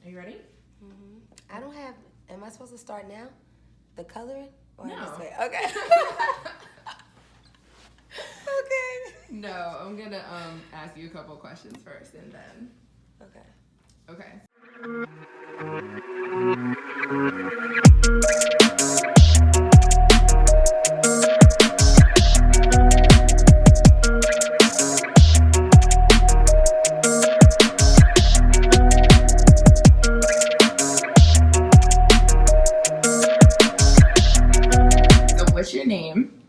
Are you ready? I don't have. Am I supposed to start now? The coloring? Or No. Okay. Okay. No, I'm gonna ask you a couple questions first, and then. Okay. So, what's your name?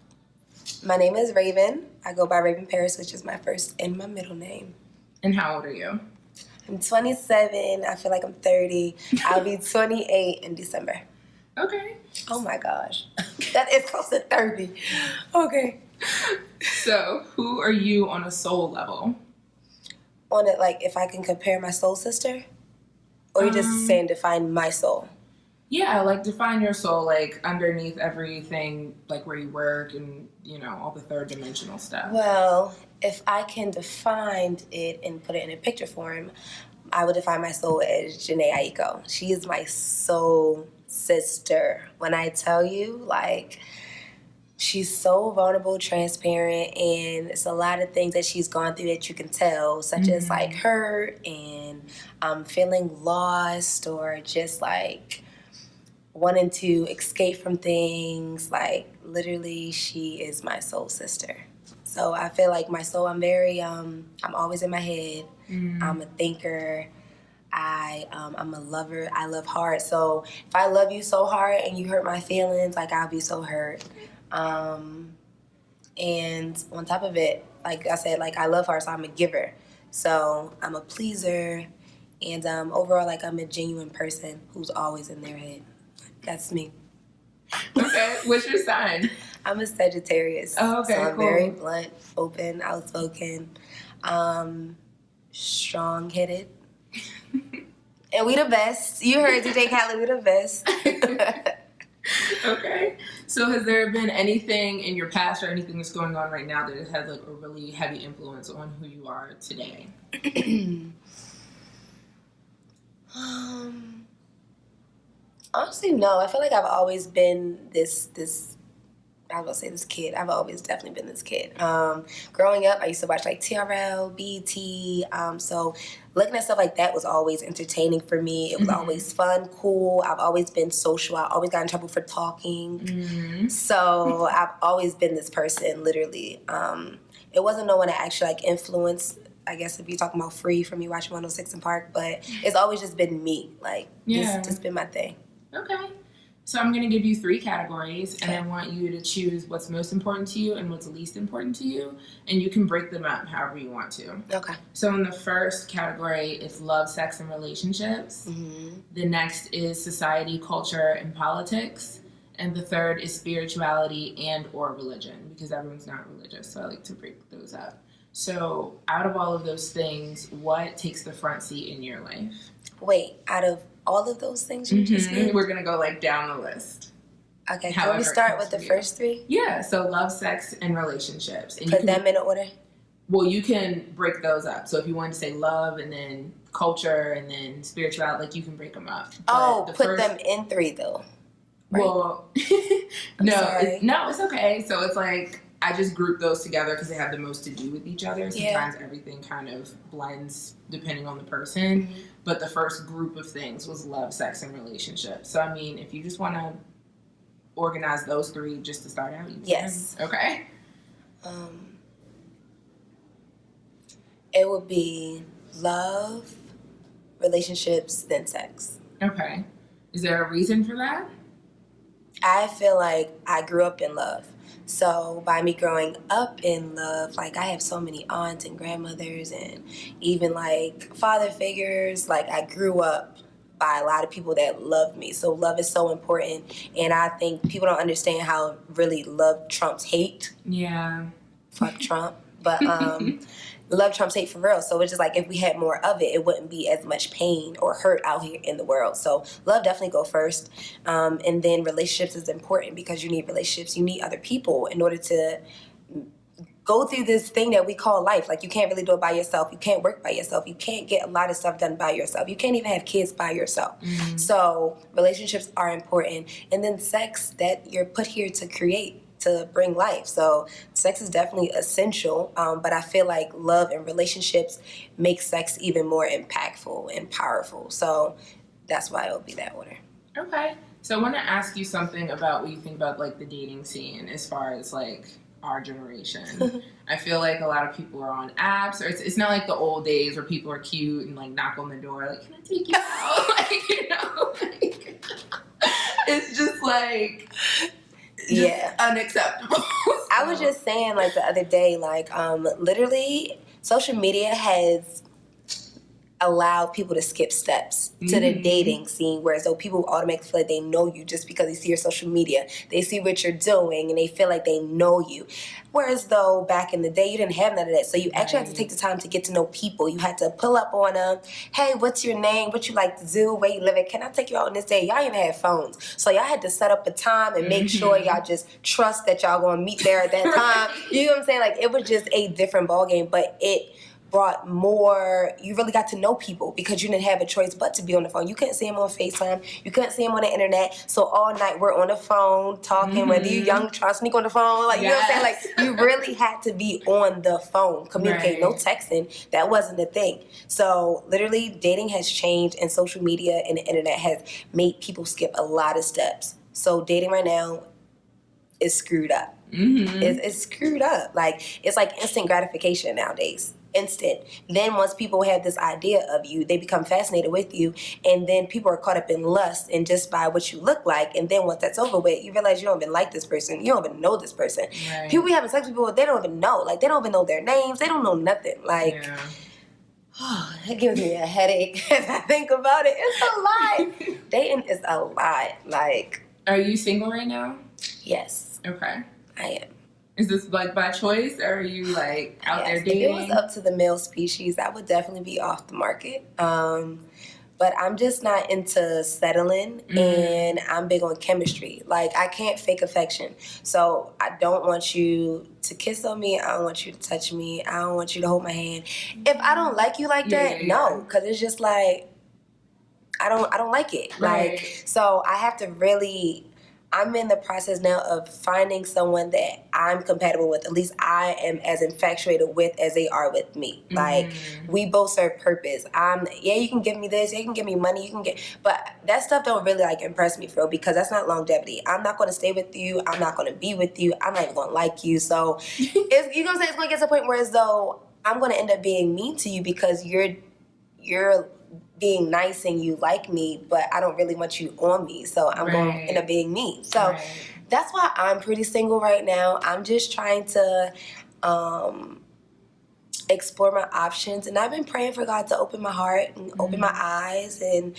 My name is Raven. I go by Raven Paris, which is my first and my middle name. And how old are you? I'm 27. I feel like I'm 30. I'll be 28 in December. Okay. Oh my gosh. That is close to 30. Okay. So, who are you on a soul level? On it, like, if I can compare my soul sister? Or you're just saying define my soul? Yeah, like define your soul, like underneath everything, like where you work and, you know, all the third dimensional stuff. Well, if I can define it and put it in a picture form, I would define my soul as Janae Aiko. She is my soul sister. When I tell you, like, she's so vulnerable, transparent, and it's a lot of things that she's gone through that you can tell, such as like hurt and feeling lost or just like wanting to escape from things. Like, literally, she is my soul sister. So I feel like my soul, I'm very, I'm always in my head. I'm a thinker. I'm a lover. I love hard. So if I love you so hard and you hurt my feelings, like, I'll be so hurt. And on top of it, like I said, like, I love hard, so I'm a giver. So I'm a pleaser. And overall, like, I'm a genuine person who's always in their head. That's me. Okay, what's your sign? I'm a Sagittarius. Oh, okay, so I'm cool. very blunt, open, outspoken, strong-headed. And we the best. You heard DJ Khaled, we the best. Okay. So has there been anything in your past or anything that's going on right now that has had like a really heavy influence on who you are today? Honestly, no. I feel like I've always been this I was gonna say this kid. I've always definitely been this kid. Growing up, I used to watch like TRL, BT. So looking at stuff like that was always entertaining for me. It was always fun, cool. I've always been social. I always got in trouble for talking. So I've always been this person, literally. It wasn't no one that actually like influenced, I guess, if you're talking about Free from me watching 106 in Park, but it's always just been me. Like, this just been my thing. Okay. So I'm going to give you 3 categories, and I want you to choose what's most important to you and what's least important to you, and you can break them up however you want to. Okay. So in the first category, it's love, sex, and relationships. The next is society, culture, and politics. And the third is spirituality and or religion, because everyone's not religious, so I like to break those up. So out of all of those things, what takes the front seat in your life? Wait, out of all of those things you just named? We're going to go like down the list. Okay, can we start with the first 3? Yeah, so love, sex, and relationships. And Put them in order? Well, you can break those up. So if you wanted to say love and then culture and then spirituality, like you can break them up. But put them in 3 though. Right? Well, no, it's okay. So it's like I just group those together because they have the most to do with each other. Sometimes everything kind of blends depending on the person. But the first group of things was love, sex, and relationships. So, I mean, if you just want to organize those 3 just to start out, you can. Yes. Okay. It would be love, relationships, then sex. Okay. Is there a reason for that? I feel like I grew up in love. So by me growing up in love, like, I have so many aunts and grandmothers and even like father figures. Like, I grew up by a lot of people that loved me. So love is so important. And I think people don't understand how really love trumps hate. Yeah. Fuck Trump. But love trumps hate for real. So it's just like, if we had more of it, it wouldn't be as much pain or hurt out here in the world. So love definitely go first. And then relationships is important because you need relationships. You need other people in order to go through this thing that we call life. Like, you can't really do it by yourself. You can't work by yourself. You can't get a lot of stuff done by yourself. You can't even have kids by yourself. So relationships are important. And then sex, that you're put here to create, to bring life. So sex is definitely essential, but I feel like love and relationships make sex even more impactful and powerful. So that's why it will be that order. Okay. So I want to ask you something about what you think about like the dating scene as far as like our generation. I feel like a lot of people are on apps, or it's not like the old days where people are cute and like knock on the door like, can I take you out? Like, you know, like, it's just like unacceptable. I was just saying, like, the other day, like, literally social media has allowed people to skip steps to the dating scene, whereas though people automatically feel like they know you just because they see your social media. They see what you're doing and they feel like they know you. Whereas though back in the day, you didn't have none of that. So you actually had to take the time to get to know people. You had to pull up on them. Hey, what's your name? What you like to do? Where you live at? Can I take you out on this day? Y'all even had phones. So y'all had to set up a time and make sure y'all just trust that y'all gonna meet there at that time. You know what I'm saying? Like, it was just a different ballgame, but it brought more, you really got to know people because you didn't have a choice but to be on the phone. You couldn't see them on FaceTime. You couldn't see them on the internet. So all night we're on the phone talking, whether you're young, trying to sneak on the phone, like, you know what I'm saying? Like, you really had to be on the phone, communicate, no texting. That wasn't a thing. So literally dating has changed, and social media and the internet has made people skip a lot of steps. So dating right now is screwed up. It's screwed up. Like, it's like instant gratification nowadays. Instant. Then once people have this idea of you, they become fascinated with you, and then people are caught up in lust and just by what you look like. And then once that's over with, you realize you don't even like this person. You don't even know this person. People be having sex with people they don't even know. Like, they don't even know their names. They don't know nothing. Like, it gives me a headache as I think about it. It's a lot. Dating is a lot. Like, are you single right now? Yes. Okay. I am. Is this like by choice, or are you like out there dating? If it was up to the male species, I would definitely be off the market. But I'm just not into settling, and I'm big on chemistry. Like, I can't fake affection. So I don't want you to kiss on me. I don't want you to touch me. I don't want you to hold my hand. If I don't like you like that, no, because it's just like, I don't like it. Like, so I have to really, I'm in the process now of finding someone that I'm compatible with. At least I am as infatuated with as they are with me. Like, we both serve purpose. You can give me this, you can give me money, but that stuff don't really like impress me, Phil, because that's not longevity. I'm not going to stay with you. I'm not going to be with you. I'm not even going to like you. So it's, you know what I'm saying? It's going to get to the point where as though I'm going to end up being mean to you because you're being nice and you like me, but I don't really want you on me, so I'm going to end up being mean. So that's why I'm pretty single right now. I'm just trying to explore my options, and I've been praying for God to open my heart and open my eyes and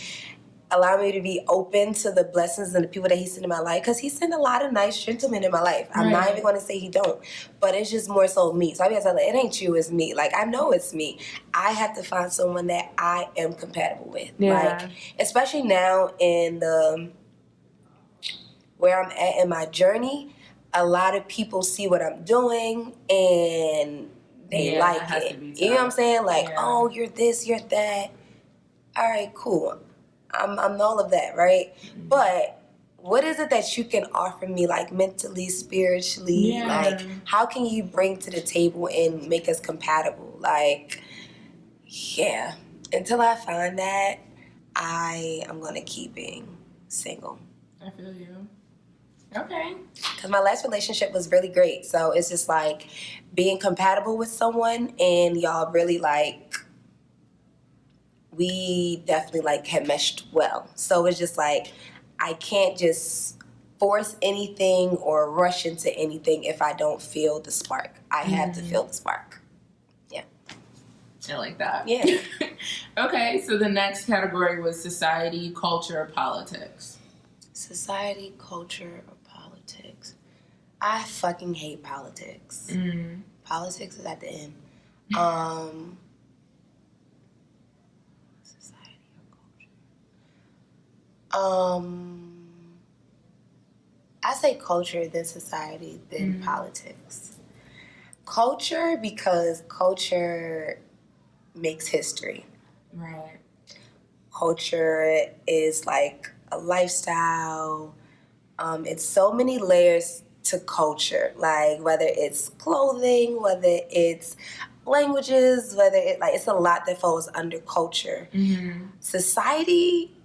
allow me to be open to the blessings and the people that He sent in my life, because He sent a lot of nice gentlemen in my life. I'm not even going to say He don't, but it's just more so me. So I guess it ain't you, it's me. Like, I know it's me. I have to find someone that I am compatible with. Like, especially now in the where I'm at in my journey, a lot of people see what I'm doing and they like it. You know what I'm saying? Like, oh, you're this, you're that. All right, cool. I'm all of that, right? But what is it that you can offer me, like, mentally, spiritually? Like, how can you bring to the table and make us compatible? Like, until I find that, I am going to keep being single. I feel you. Okay. Because my last relationship was really great. So it's just like being compatible with someone and y'all really like, we definitely like had meshed well. So it's just like, I can't just force anything or rush into anything if I don't feel the spark. I have to feel the spark. Yeah. I like that. Yeah. Okay, so the next category was society, culture, politics. Society, culture, or politics. I fucking hate politics. Politics is at the end. I say culture, then society, then politics. Culture, because culture makes history. Right. Culture is like a lifestyle. It's so many layers to culture, like whether it's clothing, whether it's languages, whether it's a lot that falls under culture. Mm-hmm. Society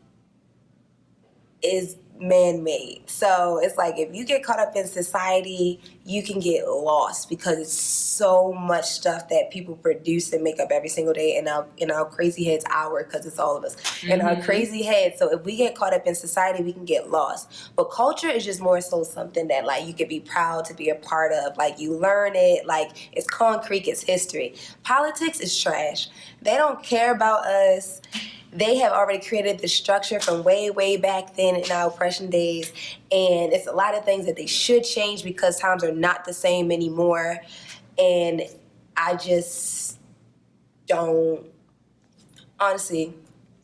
is man-made. So it's like if you get caught up in society, you can get lost because it's so much stuff that people produce and make up every single day in our crazy heads because it's all of us. Mm-hmm. In our crazy heads. So if we get caught up in society, we can get lost. But culture is just more so something that like you could be proud to be a part of. Like you learn it, like it's concrete, it's history. Politics is trash. They don't care about us. They have already created the structure from way, way back then in our oppression days. And it's a lot of things that they should change because times are not the same anymore. And I just don't, honestly,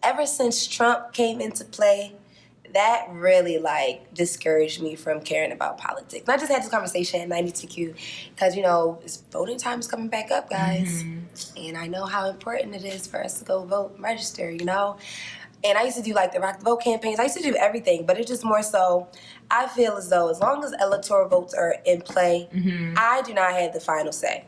ever since Trump came into play, that really like discouraged me from caring about politics. And I just had this conversation at 92Q because, you know, it's voting time is coming back up, guys. Mm-hmm. And I know how important it is for us to go vote and register, you know. And I used to do like the Rock the Vote campaigns. I used to do everything, but it's just more so I feel as though as long as electoral votes are in play, mm-hmm. I do not have the final say.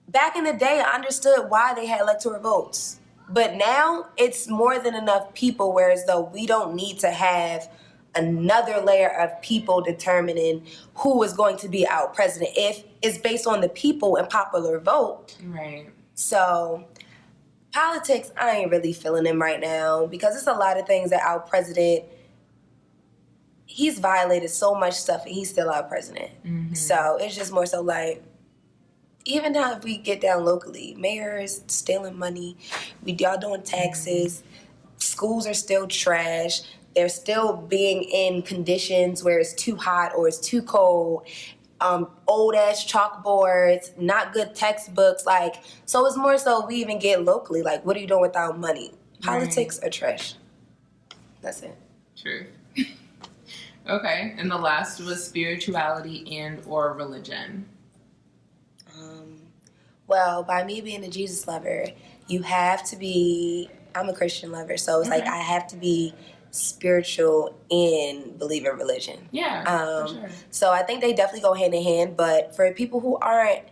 Back in the day, I understood why they had electoral votes. But now it's more than enough people, whereas though we don't need to have another layer of people determining who is going to be our president if it's based on the people and popular vote. Right. So politics, I ain't really feeling them right now because it's a lot of things that our president, he's violated so much stuff and he's still our president. Mm-hmm. So it's just more so like, even now, if we get down locally, mayors stealing money, y'all doing taxes, schools are still trash, they're still being in conditions where it's too hot or it's too cold, old ass chalkboards, not good textbooks, like, so it's more so we even get locally, like, what are you doing with our money? Politics are trash. That's it. True. Okay, and the last was spirituality and or religion. Well, by me being a Jesus lover, you have to be, I'm a Christian lover, so it's like I have to be spiritual and believe in religion. Yeah, for sure. So I think they definitely go hand in hand, but for people who aren't,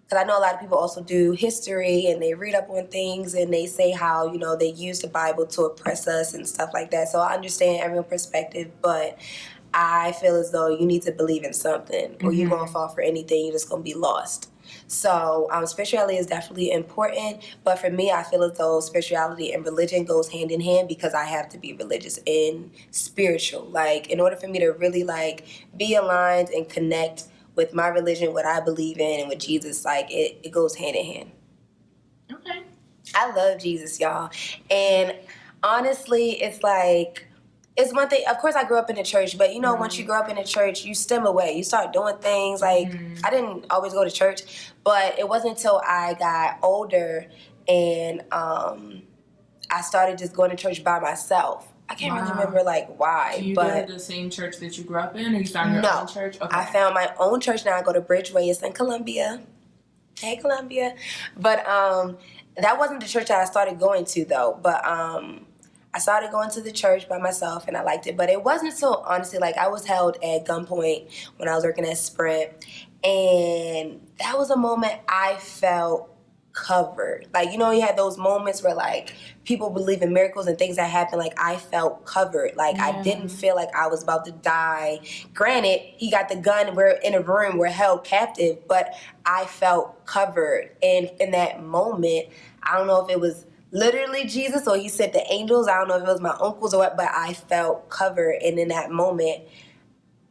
because I know a lot of people also do history and they read up on things and they say how, you know, they use the Bible to oppress us and stuff like that. So I understand everyone's perspective, but I feel as though you need to believe in something or you're going to fall for anything, you're just going to be lost. So spirituality is definitely important, but for me, I feel as though spirituality and religion goes hand in hand because I have to be religious and spiritual. Like, in order for me to really, like, be aligned and connect with my religion, what I believe in, and with Jesus, like, it goes hand in hand. Okay. I love Jesus, y'all. And honestly, it's like, it's one thing, of course I grew up in the church, but you know, once you grow up in the church, you stem away. You start doing things like, I didn't always go to church, but it wasn't until I got older and I started just going to church by myself. I can't really remember like why. Do you go to the same church that you grew up in, or you found your own church? Okay. I found my own church now. I go to Bridgeway. It's in Columbia. Hey, Columbia. But that wasn't the church that I started going to though. But I started going to the church by myself and I liked it. But it wasn't so, honestly, like I was held at gunpoint when I was working at Sprint. And that was a moment I felt covered. Like, you know, you had those moments where like people believe in miracles and things that happen. Like I felt covered. Like I didn't feel like I was about to die. Granted, he got the gun. We're in a room. We're held captive. But I felt covered. And in that moment, I don't know if it was literally Jesus or he sent the angels. I don't know if it was my uncles or what, but I felt covered. And in that moment,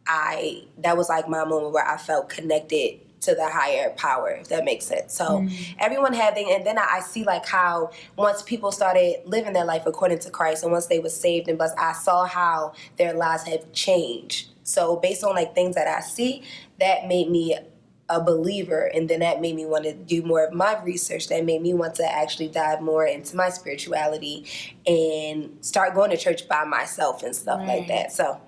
that was like my moment where I felt connected to the higher power, if that makes sense. So everyone having, and then I see like how once people started living their life according to Christ and once they were saved and blessed, I saw how their lives have changed. So based on like things that I see, that made me a believer, and then that made me want to do more of my research. That made me want to actually dive more into my spirituality and start going to church by myself and stuff like that. So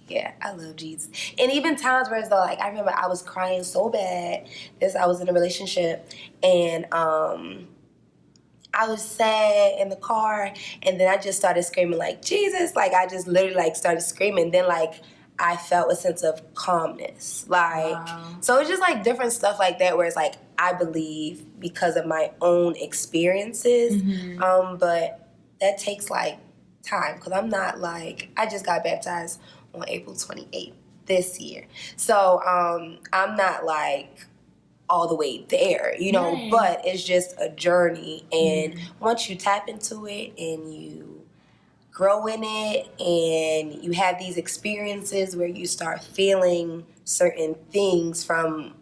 Yeah, I love Jesus. And even times where it's like, I remember I was crying so bad as I was in a relationship, and I was sad in the car, and then I just started screaming like, Jesus, like I just literally like started screaming. Then like I felt a sense of calmness. Like, Wow. so it's just like different stuff like that where it's like, I believe because of my own experiences, but that takes like time, because I'm not like, I just got baptized on April 28th this year. So I'm not like all the way there, you know, Right. but it's just a journey. And once you tap into it and you grow in it and you have these experiences where you start feeling certain things from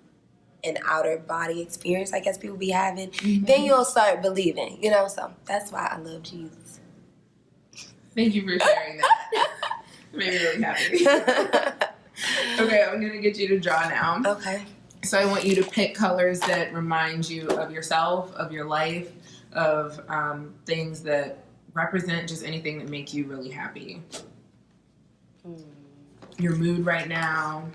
an outer body experience, I guess people be having, then you'll start believing, you know. So that's why I love Jesus. Thank you for sharing that. Made me really happy. Okay, I'm going to get you to draw now. Okay. So I want you to pick colors that remind you of yourself, of your life, of things that represent just anything that make you really happy. Your mood right now.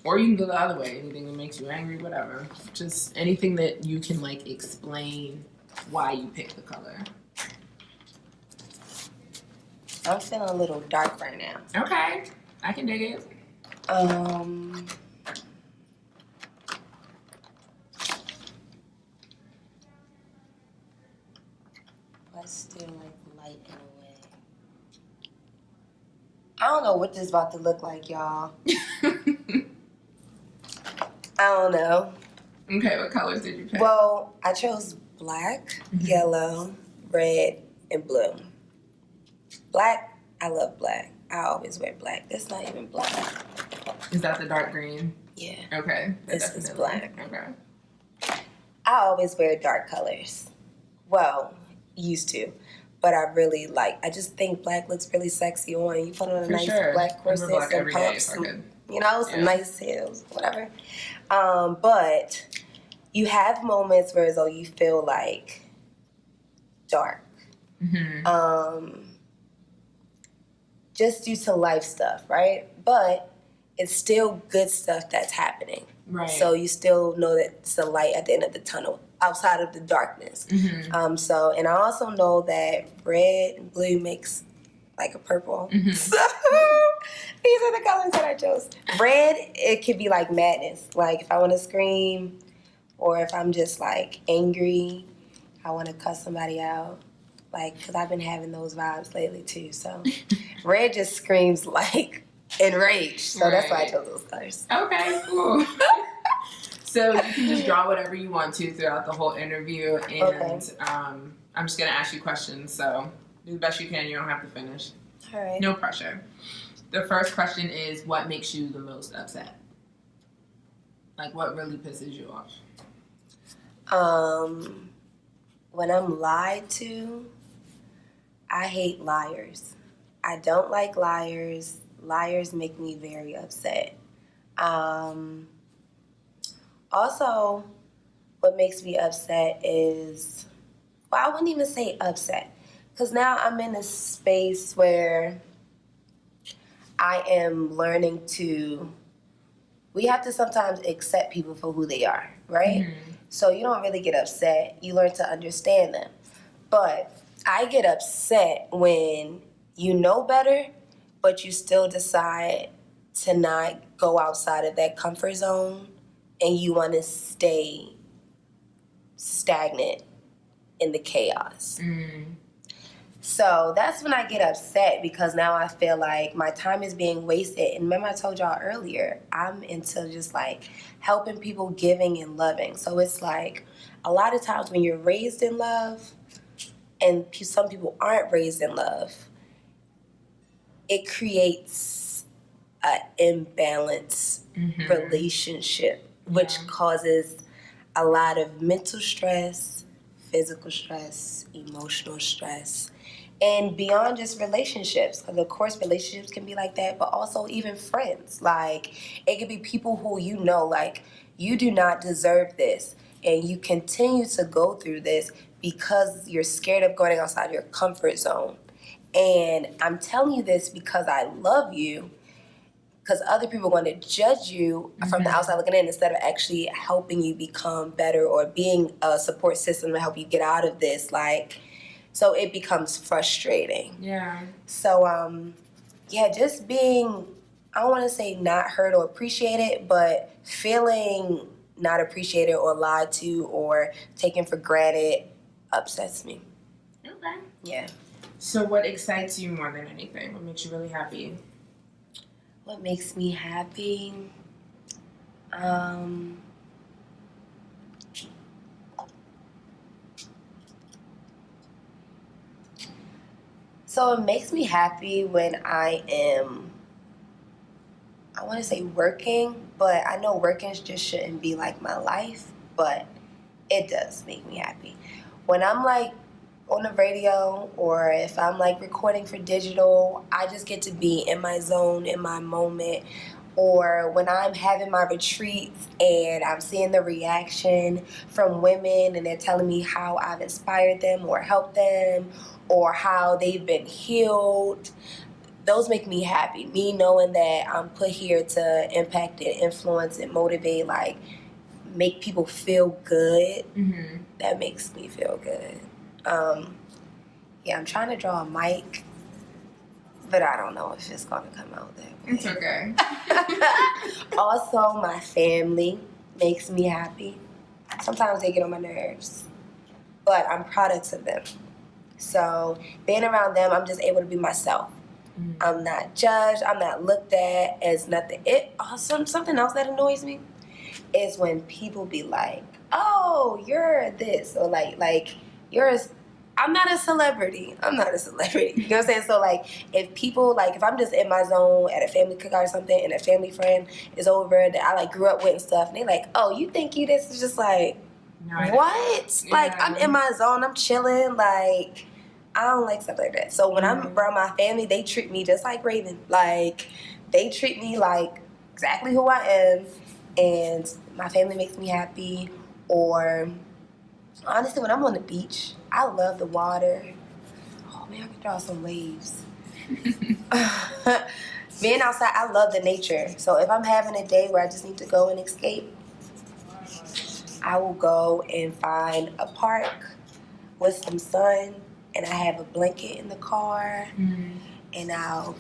Or you can go the other way. Anything that makes you angry, whatever. Just anything that you can like explain why you picked the color. I'm feeling a little dark right now. Okay, I can dig it. I still like light in a way. I don't know what this is about to look like, y'all. I don't know. Okay, what colors did you pick? Well, I chose black, yellow, red, and blue. Black, I love black. I always wear black. This not even black. Is that the dark green? Yeah. Okay. This is black. Okay. I always wear dark colors. Well, used to. But I really like, I just think black looks really sexy on. You put on a nice black corset, black some every day pumps, if I could. you know, some nice heels, whatever. But you have moments where as though you feel like dark. Just due to life stuff, right? But it's still good stuff that's happening. Right. So you still know that it's a light at the end of the tunnel, outside of the darkness. So, and I also know that red and blue makes like a purple. So these are the colors that I chose. Red, it could be like madness. Like if I want to scream, or if I'm just like angry, I want to cuss somebody out. Like, because I've been having those vibes lately too. So red just screams like enraged. So that's why I chose those colors. Okay, cool. So you can just draw whatever you want to throughout the whole interview. And I'm just going to ask you questions. So do the best you can. You don't have to finish. All right. No pressure. The first question is, what makes you the most upset? Like, what really pisses you off? When I'm lied to, I hate liars. I don't like liars. Liars make me very upset. Also, what makes me upset is, well, I wouldn't even say upset, because now I'm in a space where I am learning to, we have to sometimes accept people for who they are, right? So you don't really get upset. You learn to understand them. But I get upset when you know better, but you still decide to not go outside of that comfort zone and you want to stay stagnant in the chaos. So that's when I get upset, because now I feel like my time is being wasted. And remember I told y'all earlier, I'm into just like helping people, giving and loving. So it's like a lot of times when you're raised in love and some people aren't raised in love, it creates an imbalanced relationship, which causes a lot of mental stress, physical stress, emotional stress. And beyond just relationships, because of course relationships can be like that, but also even friends. Like, it could be people who you know, like, you do not deserve this, and you continue to go through this because you're scared of going outside your comfort zone. And I'm telling you this because I love you, because other people are going to judge you from the outside looking in instead of actually helping you become better or being a support system to help you get out of this. Like, so it becomes frustrating. Yeah. So, just being, I don't want to say not heard or appreciated, but feeling not appreciated or lied to or taken for granted upsets me. Okay. Yeah. So what excites you more than anything? What makes you really happy? What makes me happy? So it makes me happy when I am, I want to say working, but I know working just shouldn't be like my life, but it does make me happy. When I'm like on the radio or if I'm like recording for digital, I just get to be in my zone, in my moment. Or when I'm having my retreats and I'm seeing the reaction from women and they're telling me how I've inspired them or helped them or how they've been healed, those make me happy. Me knowing that I'm put here to impact and influence and motivate, like make people feel good, that makes me feel good. I'm trying to draw a mic, but I don't know if it's going to come out that way. It's okay. Also, my family makes me happy. Sometimes they get on my nerves, but I'm products of them. So being around them, I'm just able to be myself. I'm not judged. I'm not looked at as nothing. Something else that annoys me is when people be like, "Oh, you're this," or like you're. I'm not a celebrity. I'm not a celebrity. You know what I'm saying? So like, if people like, if I'm just in my zone at a family cookout or something, and a family friend is over that I like grew up with and stuff, and they like, "Oh, you think you this?" Is just like, no, what? Yeah. Like I'm in my zone. I'm chilling. Like I don't like stuff like that. So when I'm around my family, they treat me just like Raven. Like they treat me like exactly who I am, and my family makes me happy. Or honestly, when I'm on the beach, I love the water. Oh man, I can draw some waves. Being outside, I love the nature. So if I'm having a day where I just need to go and escape, I will go and find a park with some sun, and I have a blanket in the car, and I'll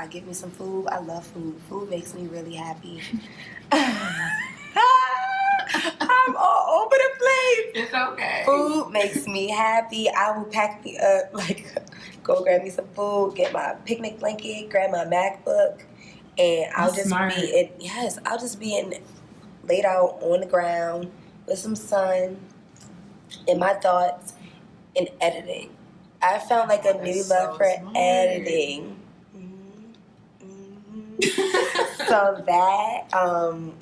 give me some food. I love food. Food makes me really happy. I'm all over the place. It's okay. Food makes me happy. I will pack me up, like go grab me some food, get my picnic blanket, grab my MacBook, and I'll just be laid out on the ground with some sun in my thoughts and editing. I found like a new love for editing. So that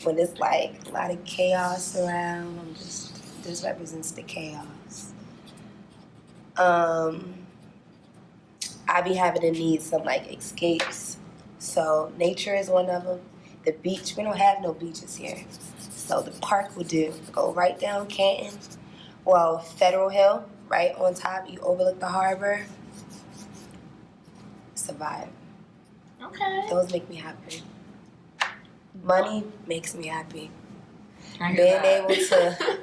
when it's like a lot of chaos around, this represents the chaos. I be having to need some like escapes. So nature is one of them. The beach, we don't have no beaches here. So the park will do. Go right down Canton. Well, Federal Hill, right on top. You overlook the harbor. Survive. Okay. Those make me happy. Money makes me happy. Being able to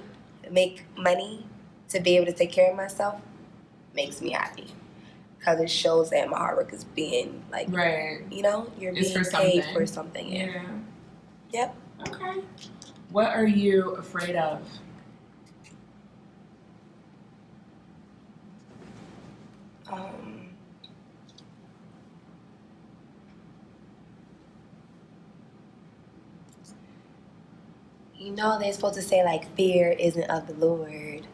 make money to be able to take care of myself makes me happy. Because it shows that my hard work is being like, right. You know, you're being paid for something. Yeah. Yep. Okay. What are you afraid of? You know, they're supposed to say, like, fear isn't of the Lord.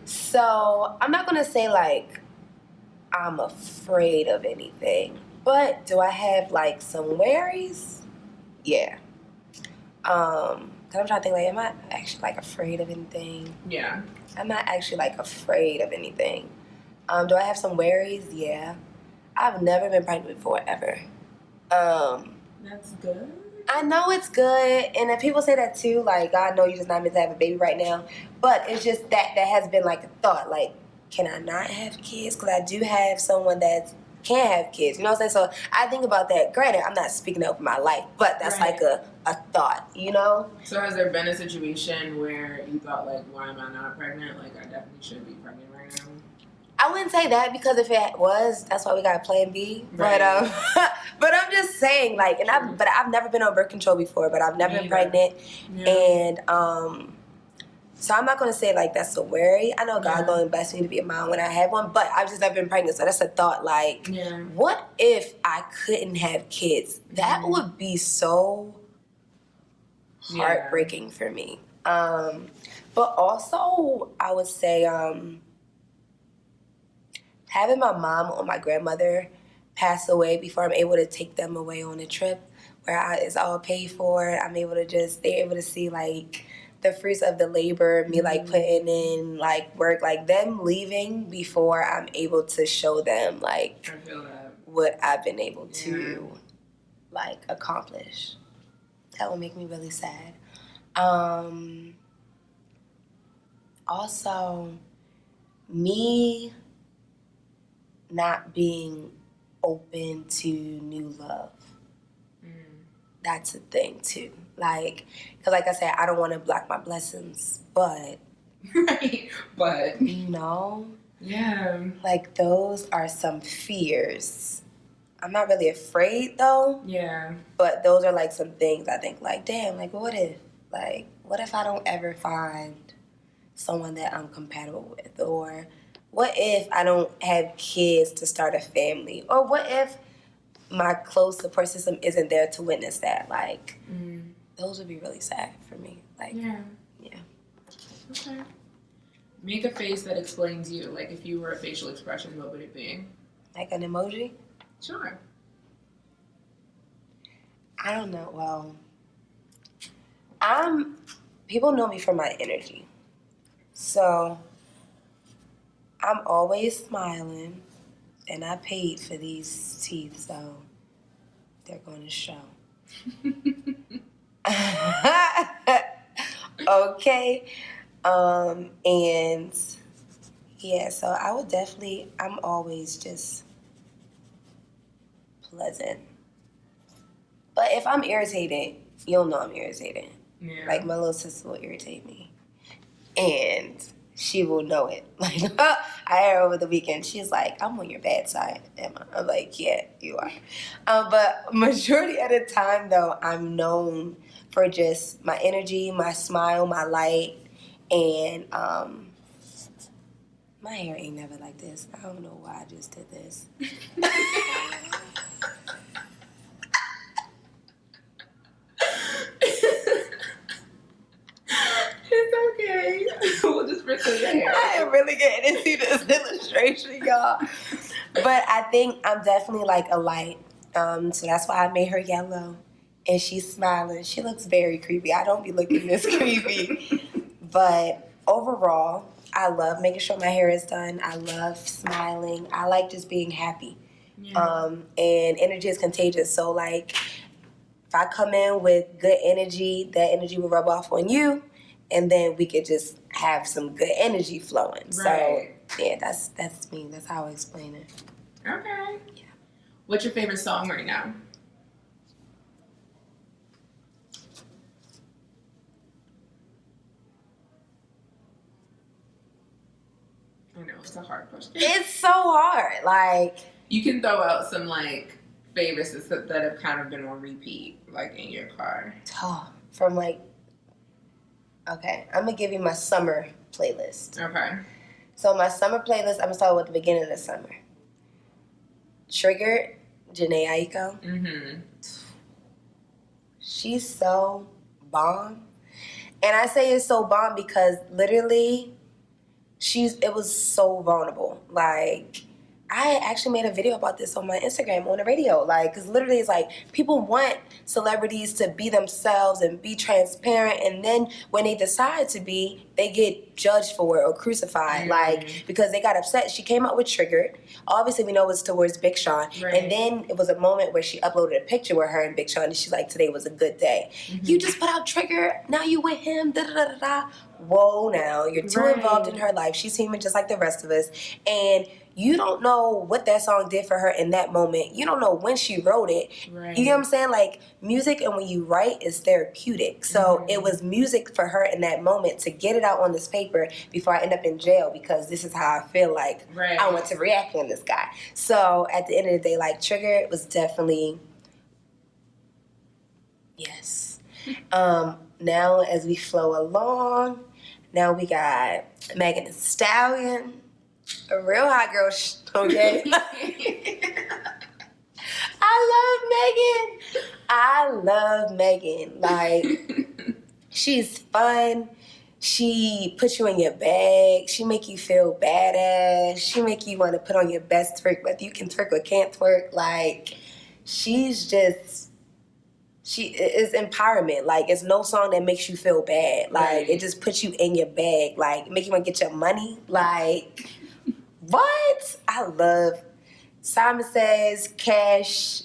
So, I'm not going to say, like, I'm afraid of anything. But do I have, like, some worries? Yeah. Cause I'm trying to think, like, am I actually, like, afraid of anything? Yeah. I'm not actually, like, afraid of anything. Do I have some worries? Yeah. I've never been pregnant before, ever. That's good. I know it's good, and if people say that too, like, God know you're just not meant to have a baby right now, but it's just that has been like a thought, like, can I not have kids? Because I do have someone that can have kids. You know what I'm saying? So I think about that. Granted, I'm not speaking up for my life, but that's Right. like a thought, you know? So has there been a situation where you thought, like, why am I not pregnant? Like, I definitely should be pregnant right now. I wouldn't say that, because if it was, that's why we got Plan B. Right. But I'm just saying, like, I've never been on birth control before, but I've never been pregnant, and so I'm not gonna say like that's a worry. I know God gonna bless me to be a mom when I have one, but I've just never been pregnant, so that's a thought. Like, what if I couldn't have kids? That would be so heartbreaking for me. But also, I would say having my mom or my grandmother pass away before I'm able to take them away on a trip where it's all paid for. They're able to see like the fruits of the labor, me like putting in like work, like them leaving before I'm able to show them like what I've been able to like accomplish. That would make me really sad. Also, me not being open to new love. That's a thing too. Like, because like I said, I don't want to block my blessings, but but you know, like those are some fears. I'm not really afraid though. But those are like some things I think like, damn, like what if I don't ever find someone that I'm compatible with, or what if I don't have kids to start a family, or what if my close support system isn't there to witness that? Like, those would be really sad for me. Like, Okay. Make a face that explains you. Like, if you were a facial expression, what would it be? Like an emoji? Sure. I don't know. Well, people know me for my energy. So, I'm always smiling, and I paid for these teeth, so they're going to show. Okay. And yeah, so I would definitely, I'm always just pleasant. But if I'm irritated, you'll know I'm irritated. Like my little sister will irritate me. And she will know it. Like, I had her over the weekend. She's like, I'm on your bad side, Emma. I'm like, yeah, you are. But majority of the time, though, I'm known for just my energy, my smile, my light, and my hair ain't never like this. I don't know why I just did this. It's okay. We'll just pretend your hair. I am really getting into this illustration, y'all. But I think I'm definitely like a light. So that's why I made her yellow. And she's smiling. She looks very creepy. I don't be looking this creepy. But overall, I love making sure my hair is done. I love smiling. I like just being happy. And energy is contagious. So like, if I come in with good energy, that energy will rub off on you. And then we could just have some good energy flowing. Right. So, yeah, that's me. That's how I explain it. Okay. Yeah. What's your favorite song right now? I know, it's a hard question. It's so hard. Like, you can throw out some, like, favorites that have kind of been on repeat, like, in your car. From, like, okay, I'm going to give you my summer playlist. Okay. So my summer playlist, I'm going to start with the beginning of the summer. Triggered, Janae Aiko. Mm-hmm. She's so bomb. And I say it's so bomb because literally, it was so vulnerable. Like, I actually made a video about this on my Instagram, on the radio. Like, because literally it's like, people want celebrities to be themselves and be transparent. And then when they decide to be, they get judged for it or crucified, like, because they got upset. She came out with Triggered. Obviously, we know it's towards Big Sean. Right. And then it was a moment where she uploaded a picture with her and Big Sean, and she's like, today was a good day. You just put out Triggered, now you with him, da-da-da-da-da. Whoa, now, you're too involved in her life. She's human just like the rest of us. And you don't know what that song did for her in that moment. You don't know when she wrote it. Right. You know what I'm saying? Like, music and when you write is therapeutic. So it was music for her in that moment to get it out on this paper before I end up in jail, because this is how I feel like I want to react on this guy. So at the end of the day, like, Trigger was definitely, yes. Now as we flow along, now we got Megan Thee Stallion. A real hot girl, okay? I love Megan. Like, she's fun. She puts you in your bag. She make you feel badass. She make you want to put on your best twerk, whether you can twerk or can't twerk. Like, she's just... She is empowerment. Like, it's no song that makes you feel bad. Like, it just puts you in your bag. Like, make you want to get your money. Like... What? I love Simon Says, Cash.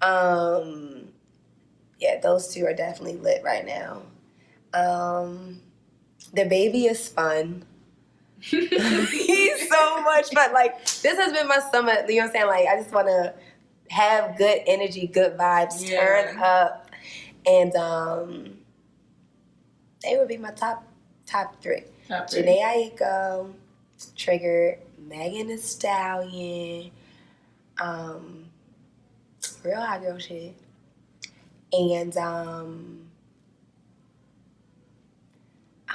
Yeah, those two are definitely lit right now. The Baby is fun. He's so much fun. Like, this has been my summer. You know what I'm saying? Like, I just want to have good energy, good vibes, turn up. And they would be my top three. Jhené Aiko, Triggered, Megan Thee Stallion, real hot girl shit, and I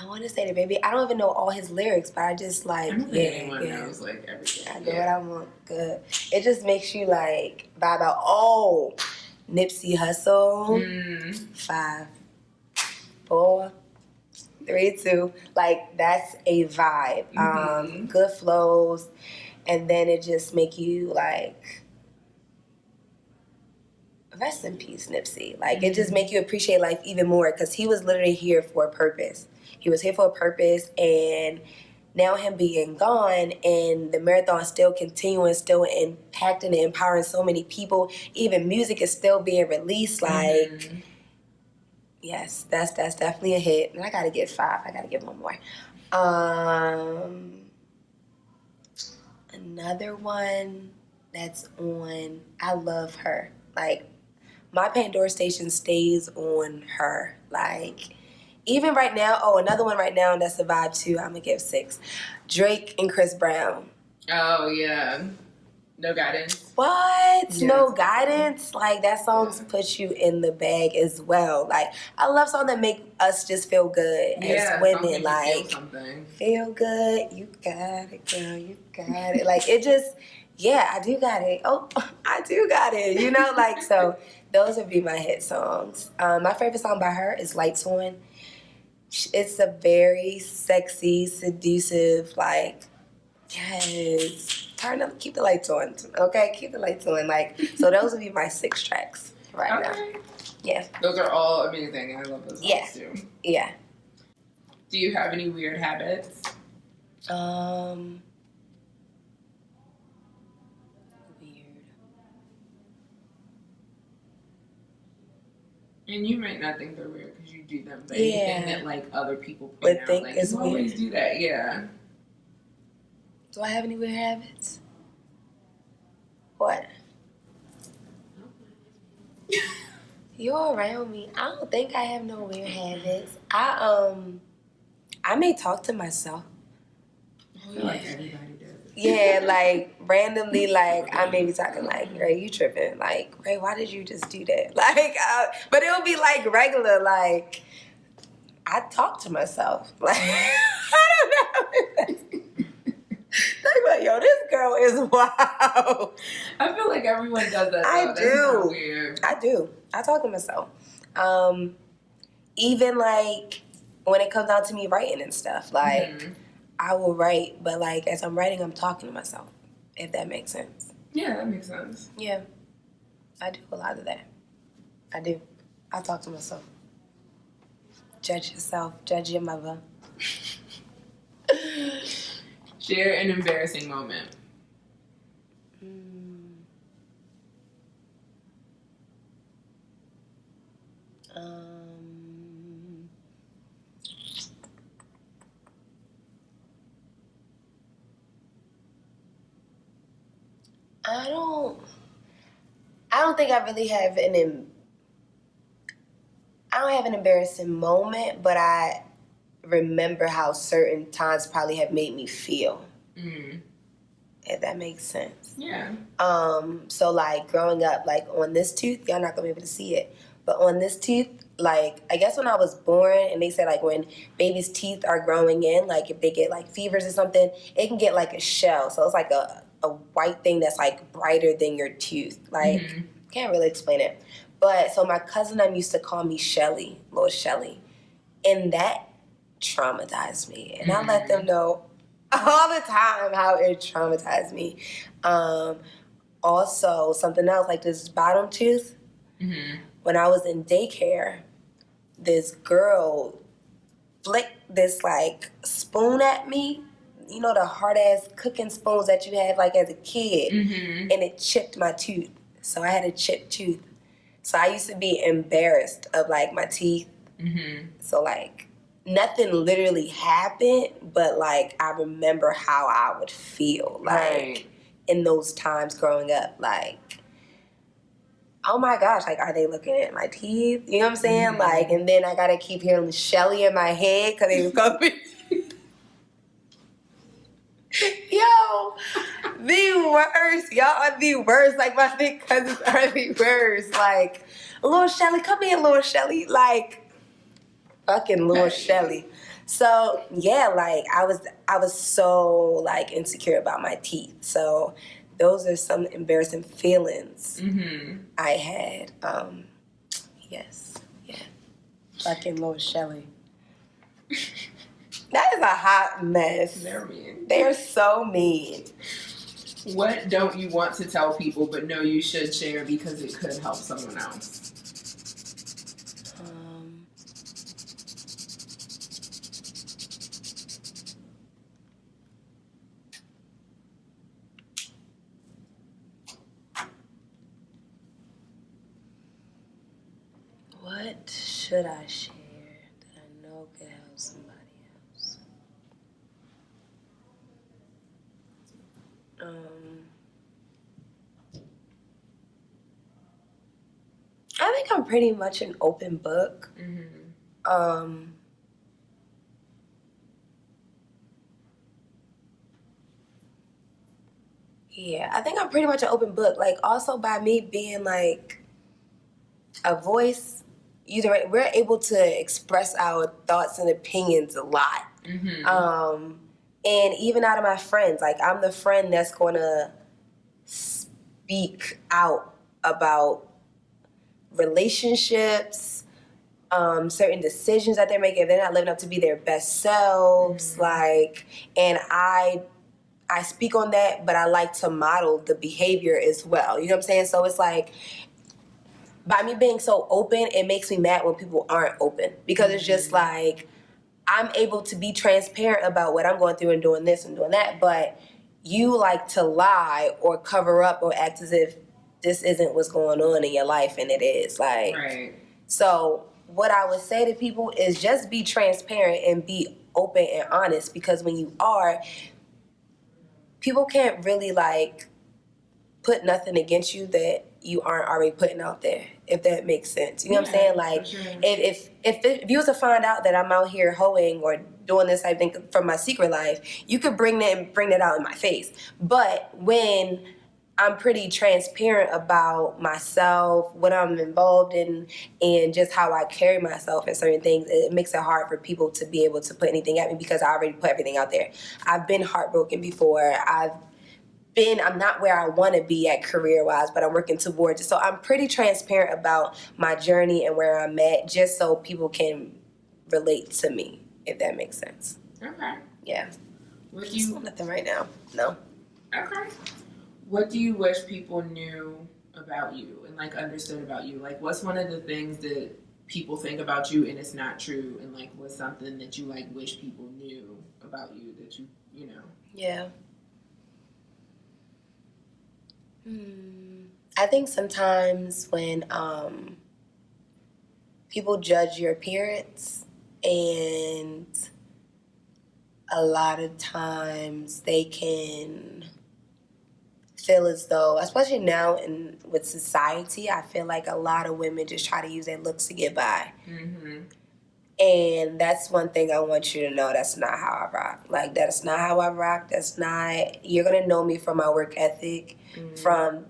want to say the Baby. I don't even know all his lyrics, but I just like, I don't think anyone knows like everything. I know what I want. Good. It just makes you like vibe out. Oh, Nipsey Hussle. 5, 4, 3, 2. Like, that's a vibe. Good flows, and then it just make you like, rest in peace, Nipsey. Like, it just make you appreciate life even more, because he was literally here for a purpose. He was here for a purpose, and now him being gone and the marathon still continuing, still impacting and empowering so many people. Even music is still being released. Like, yes, that's definitely a hit. And I gotta give 5. I gotta give one more. Another one that's on. I love her. Like, my Pandora station stays on her. Like, even right now. Oh, another one right now that's a vibe too. I'm gonna give 6. Drake and Chris Brown. Oh yeah. No Guidance. What? Yeah. No Guidance? Like, that song puts you in the bag as well. Like, I love songs that make us just feel good as women. Like, feel good. You got it, girl. You got it. Like, it just, I do got it. Oh, I do got it. You know, like, so those would be my hit songs. My favorite song by her is Lights On. It's a very sexy, seductive, like, yes. Turn up, keep the lights on. Okay, keep the lights on. Like, so those would be my 6 tracks right now. Yeah. Those are all amazing. I love those songs too. Yeah. Do you have any weird habits? Weird. And you might not think they're weird because you do them, but anything that like other people point out, like, you always do that. Yeah. Do I have any weird habits? What? You're around me. I don't think I have no weird habits. I may talk to myself. I feel like everybody does. Yeah, like, randomly, like, I may be talking like, Ray, you tripping. Like, Ray, why did you just do that? Like, but it'll be like regular, like, I talk to myself. Like, I don't know. Like, yo, this girl is wild. I feel like everyone does that. I do. That's weird. I do. I talk to myself. Even like when it comes down to me writing and stuff, like I will write, but like as I'm writing, I'm talking to myself. If that makes sense. Yeah, that makes sense. Yeah, I do a lot of that. I do. I talk to myself. Judge yourself. Judge your mother. Share an embarrassing moment. I don't think I really have I don't have an embarrassing moment, but I remember how certain times probably have made me feel. If that makes sense. Yeah. So like growing up, like on this tooth, y'all not gonna be able to see it, but on this tooth, like I guess when I was born, and they said like when babies' teeth are growing in, like if they get like fevers or something, it can get like a shell. So it's like a white thing that's like brighter than your tooth. Like can't really explain it. But so my cousin used to call me Shelly, little Shelly, and that traumatized me. And I let them know all the time how it traumatized me. Also, something else like this bottom tooth. When I was in daycare, this girl flicked this like spoon at me. You know the hard ass cooking spoons that you had like as a kid, and it chipped my tooth. So I had a chipped tooth. So I used to be embarrassed of like my teeth. So like nothing literally happened, but like I remember how I would feel like in those times growing up, like, oh my gosh, like are they looking at my teeth? You know what I'm saying? Like, and then I gotta keep hearing Shelly in my head because they was coming. Yo, the worst. Y'all are the worst. Like my big cousins are the worst. Like, little Shelly, come here, little Shelly. Like, fucking little Shelly. So yeah, like I was so like insecure about my teeth. So those are some embarrassing feelings I had. Yes, yeah, fucking little Shelly. That is a hot mess. They're mean. They're so mean. What don't you want to tell people but know you should share because it could help someone else? What should I share that I know could help somebody else? I think I'm pretty much an open book. Yeah, I think I'm pretty much an open book. Like also by me being like a voice, we're able to express our thoughts and opinions a lot. And even out of my friends, like I'm the friend that's gonna speak out about relationships, certain decisions that they're making, if they're not living up to be their best selves, like, and I speak on that, but I like to model the behavior as well. You know what I'm saying? So it's like, by me being so open, it makes me mad when people aren't open because it's just like, I'm able to be transparent about what I'm going through and doing this and doing that, but you like to lie or cover up or act as if this isn't what's going on in your life, and it is. Like, so what I would say to people is just be transparent and be open and honest, because when you are, people can't really like put nothing against you that you aren't already putting out there, if that makes sense. You know what I'm saying? Like, if you was to find out that I'm out here hoeing or doing this type of thing from my secret life, you could bring that out in my face. But when I'm pretty transparent about myself, what I'm involved in, and just how I carry myself and certain things, it makes it hard for people to be able to put anything at me because I already put everything out there. I've been heartbroken before. I'm not where I want to be at career-wise, but I'm working towards it. So I'm pretty transparent about my journey and where I'm at, just so people can relate to me, if that makes sense. Okay. Yeah. Nothing right now. No. Okay. What do you wish people knew about you and like understood about you? Like, what's one of the things that people think about you and it's not true, and like what's something that you like wish people knew about you that you know. Yeah. I think sometimes when people judge your appearance, and a lot of times they can feel as though, especially now with society, I feel like a lot of women just try to use their looks to get by. Mm-hmm. And that's one thing I want you to know. That's not how I rock. Like, that's not how I rock. That's not... You're going to know me from my work ethic, from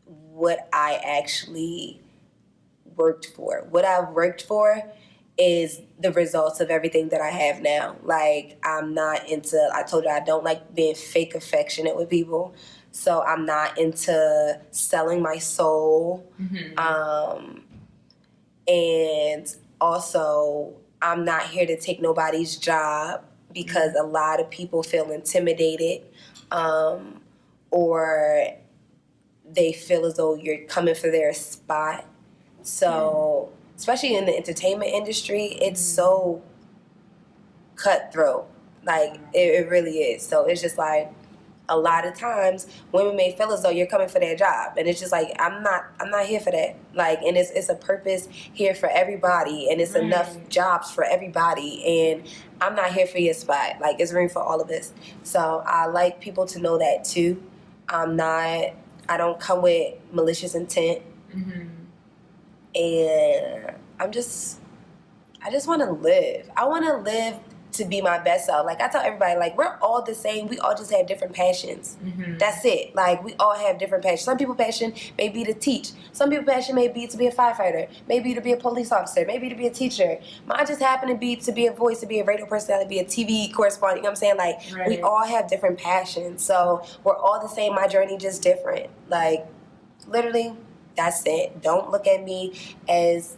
what I actually worked for. What I've worked for is the results of everything that I have now. Like, I'm not into... I told you I don't like being fake affectionate with people. So I'm not into selling my soul. Mm-hmm. And also, I'm not here to take nobody's job, because a lot of people feel intimidated, or they feel as though you're coming for their spot. So, especially in the entertainment industry, it's so cutthroat. Like, it really is. So it's just like, a lot of times women may feel as though you're coming for their job, and it's just like, I'm not here for that. Like, and it's a purpose here for everybody, and it's enough jobs for everybody, and I'm not here for your spot. Like, it's room for all of us. So I like people to know that too. I don't come with malicious intent. Mm-hmm. And I just want to live. I want to live to be my best self. Like, I tell everybody, like, we're all the same. We all just have different passions. Mm-hmm. That's it. Like, we all have different passions. Some people's passion may be to teach. Some people's passion may be to be a firefighter. Maybe to be a police officer. Maybe to be a teacher. Mine just happened to be a voice, to be a radio personality, to be a TV correspondent. You know what I'm saying? Like, we all have different passions. So we're all the same. My journey just different. Like, literally, that's it. Don't look at me as...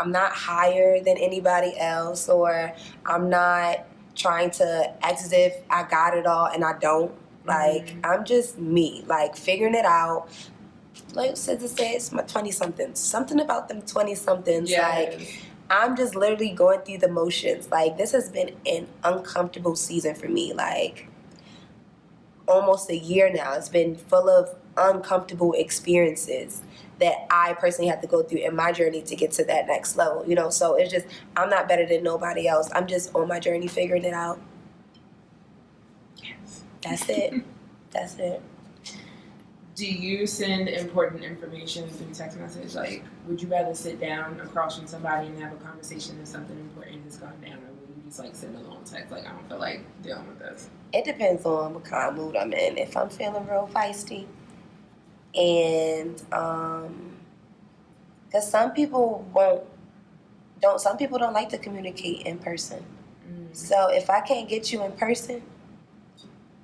I'm not higher than anybody else, or I'm not trying to act as if I got it all and I don't. Like, I'm just me, like, figuring it out. Like SZA says, my 20-somethings. Something about them 20-somethings. Yes. Like, I'm just literally going through the motions. Like, this has been an uncomfortable season for me. Like, almost a year now. It's been full of uncomfortable experiences that I personally have to go through in my journey to get to that next level, you know? So it's just, I'm not better than nobody else. I'm just on my journey figuring it out. Yes. That's it. That's it. Do you send important information through text message? Like, would you rather sit down across from somebody and have a conversation if something important has gone down, or would you just, like, send a long text, like, I don't feel like dealing with this? It depends on what kind of mood I'm in. If I'm feeling real feisty, and because some people don't like to communicate in person. So if I can't get you in person,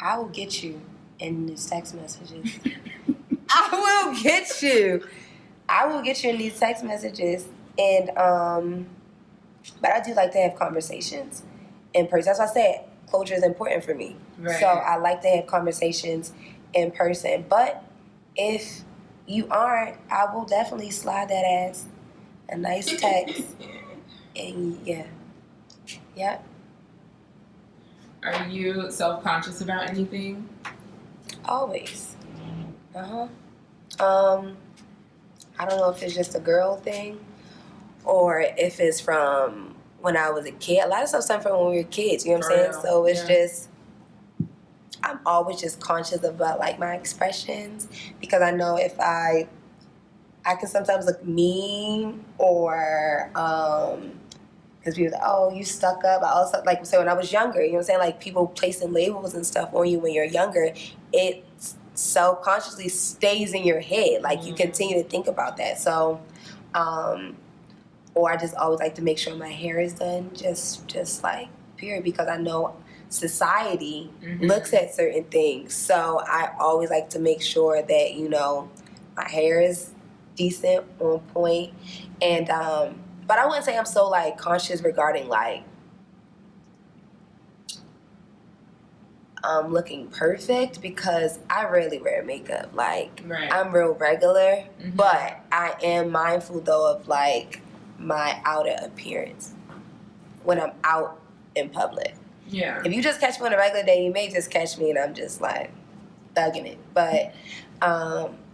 I will get you in these text messages. I will get you in these text messages. And but I do like to have conversations in person. That's why I said closure is important for me. Right. So I like to have conversations in person. But if you aren't, I will definitely slide that ass a nice text. And yeah. Are you self-conscious about anything? Always. I don't know if it's just a girl thing or if it's from when I was a kid. A lot of stuff started from when we were kids, you know what I'm saying? So it's just, I'm always just conscious about, like, my expressions, because I know if I can sometimes look mean, or because people are like, oh, you stuck up. I also, like, so when I was younger, you know what I'm saying, like, people placing labels and stuff on you when you're younger, it subconsciously stays in your head. Like, you continue to think about that. So, or I just always like to make sure my hair is done, just like, period, because I know society looks at certain things. So I always like to make sure that, you know, my hair is decent, on point. And but I wouldn't say I'm so, like, conscious regarding, like, looking perfect, because I rarely wear makeup. Like, I'm real regular, but I am mindful though of, like, my outer appearance when I'm out in public. Yeah. If you just catch me on a regular day, you may just catch me and I'm just like thugging it. But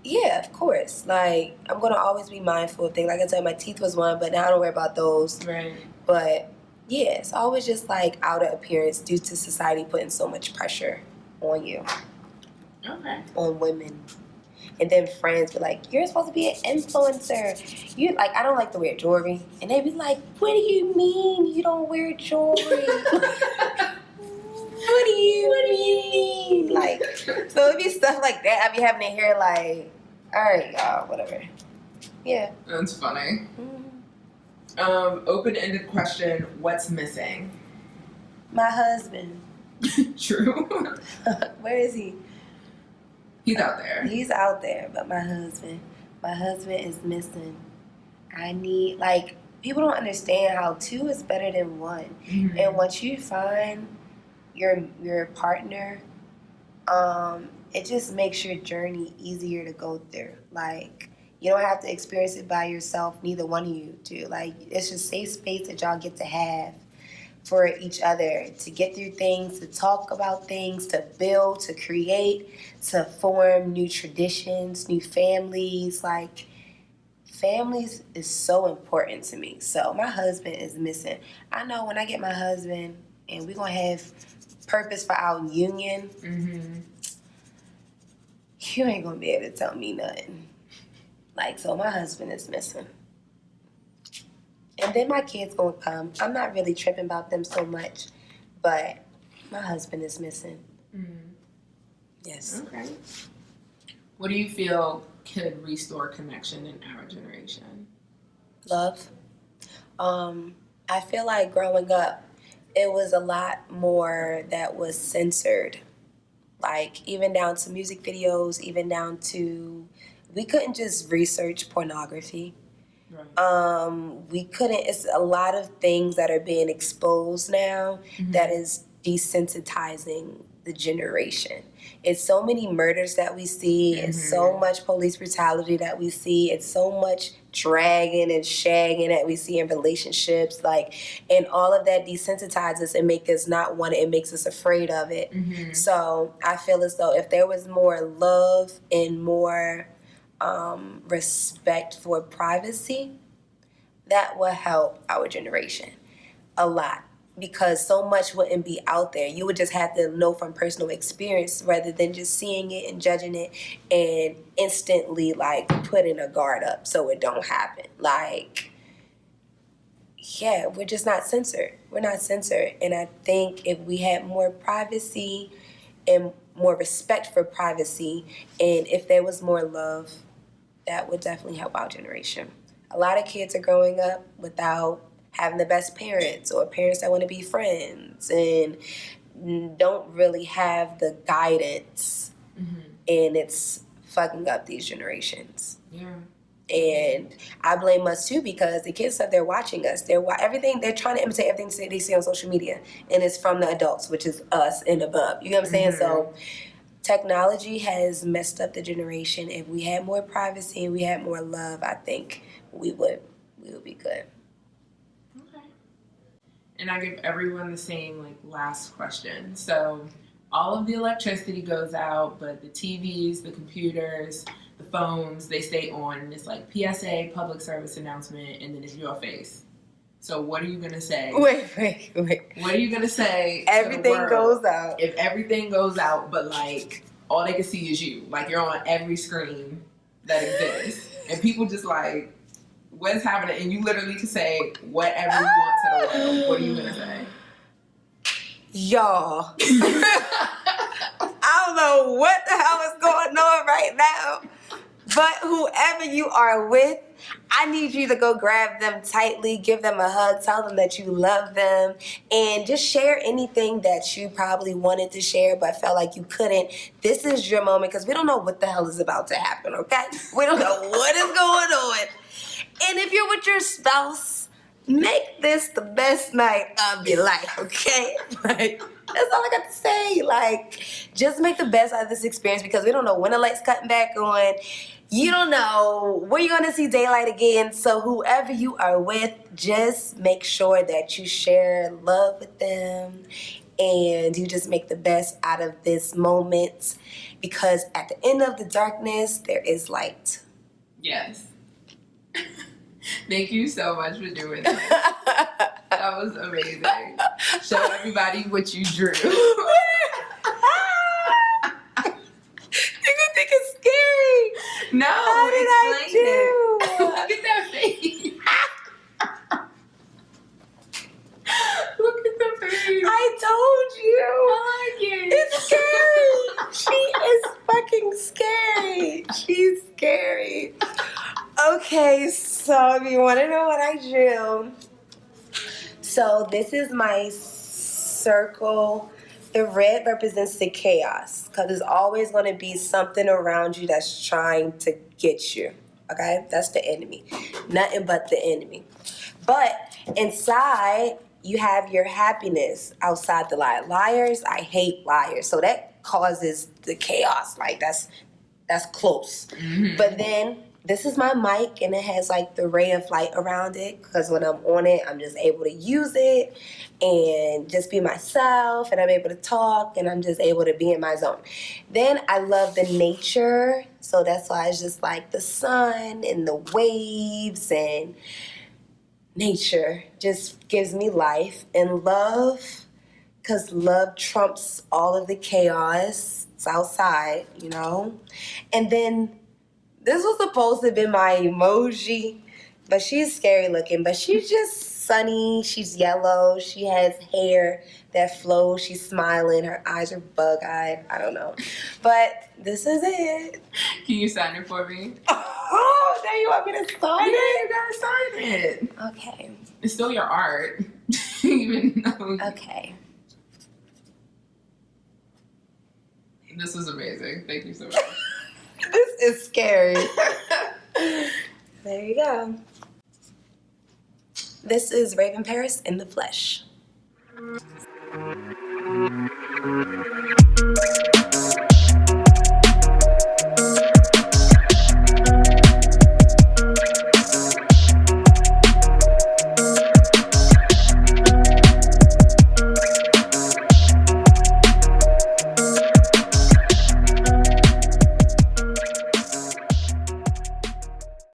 yeah, of course. Like, I'm going to always be mindful of things. Like I said, my teeth was one, but now I don't worry about those. Right. But yeah, it's always just like outer appearance due to society putting so much pressure on you. Okay. On women. And then friends be like, you're supposed to be an influencer. You like, I don't like to wear jewelry. And they be like, what do you mean you don't wear jewelry? What do you mean? Like, so it be stuff like that. I be having to hear like, all right, y'all, whatever. Yeah. That's funny. Open-ended question, what's missing? My husband. True. Where is he? He's out there. He's out there, but my husband is missing. I need, like, people don't understand how 2 is better than 1. Mm-hmm. And once you find your partner, it just makes your journey easier to go through. Like, you don't have to experience it by yourself, neither one of you do. Like, it's just safe space that y'all get to have for each other, to get through things, to talk about things, to build, to create, to form new traditions, new families. Like, families is so important to me. So my husband is missing. I know when I get my husband and we're going to have purpose for our union, you ain't going to be able to tell me nothing. Like, so my husband is missing. And then my kids gonna come. I'm not really tripping about them so much, but my husband is missing. Yes. Okay. What do you feel could restore connection in our generation? Love. I feel like growing up, it was a lot more that was censored. Like, even down to music videos, even down to, we couldn't just research pornography. Right. We couldn't, it's a lot of things that are being exposed now that is desensitizing the generation. It's so many murders that we see. It's so much police brutality that we see. It's so much dragging and shagging that we see in relationships. Like, and all of that desensitizes and makes us not want it. It makes us afraid of it. So I feel as though if there was more love and more respect for privacy, that will help our generation a lot, because so much wouldn't be out there. You would just have to know from personal experience rather than just seeing it and judging it and instantly like putting a guard up so it don't happen. Like, yeah, we're just not censored. We're not censored. And I think if we had more privacy and more respect for privacy, and if there was more love, that would definitely help our generation. A lot of kids are growing up without having the best parents, or parents that want to be friends and don't really have the guidance. And it's fucking up these generations. Yeah. And I blame us too, because the kids up there watching us, they're trying to imitate everything they see on social media, and it's from the adults, which is us and above. You know what I'm saying? So technology has messed up the generation. If we had more privacy and we had more love, I think we would be good. Okay. And I give everyone the same last question. So all of the electricity goes out, but the TVs, the computers, the phones, they stay on. And it's like PSA, public service announcement, and then it's your face. So what are you going to say? Wait. What are you going to say? Everything goes out. If everything goes out, but all they can see is you. You're on every screen that exists. And people just what's happening? And you literally can say whatever you want to the world. What are you going to say? Y'all. I don't know what the hell is going on right now, but whoever you are with, I need you to go grab them tightly, give them a hug, tell them that you love them, and just share anything that you probably wanted to share but felt like you couldn't. This is your moment, because we don't know what the hell is about to happen, okay? We don't know what is going on. And if you're with your spouse, make this the best night of your life, okay? That's all I got to say. Like, just make the best out of this experience because we don't know when the light's cutting back on. You don't know when you're going to see daylight again. So whoever you are with, just make sure that you share love with them and you just make the best out of this moment because at the end of the darkness, there is light. Yes. Thank you so much for doing that. That was amazing. Show everybody what you drew. You're gonna think it's scary. No, how did I do? Look at that face. Look at the face. I told you. I like it. It's scary. She is fucking scary. She's scary. Okay, so if you want to know what I drew, so this is my circle. The red represents the chaos because there's always going to be something around you that's trying to get you. Okay, that's the enemy. Nothing but the enemy. But inside, you have your happiness outside the lie. Liars, I hate liars. So that causes the chaos. Like that's close. Mm-hmm. But then this is my mic and it has like the ray of light around it because when I'm on it, I'm just able to use it and just be myself and I'm able to talk and I'm just able to be in my zone. Then I love the nature. So that's why it's just like the sun and the waves and nature just gives me life and love because love trumps all of the chaos. It's outside, you know? And then this was supposed to have been my emoji, but she's scary looking. But she's just sunny. She's yellow. She has hair that flows. She's smiling. Her eyes are bug-eyed. I don't know. But this is it. Can you sign it for me? Oh, now you want me to sign it? Yeah, you gotta sign it. Okay. It's still your art. Even though... Okay. This was amazing. Thank you so much. This is scary. There you go. This is Raven Paris in the flesh.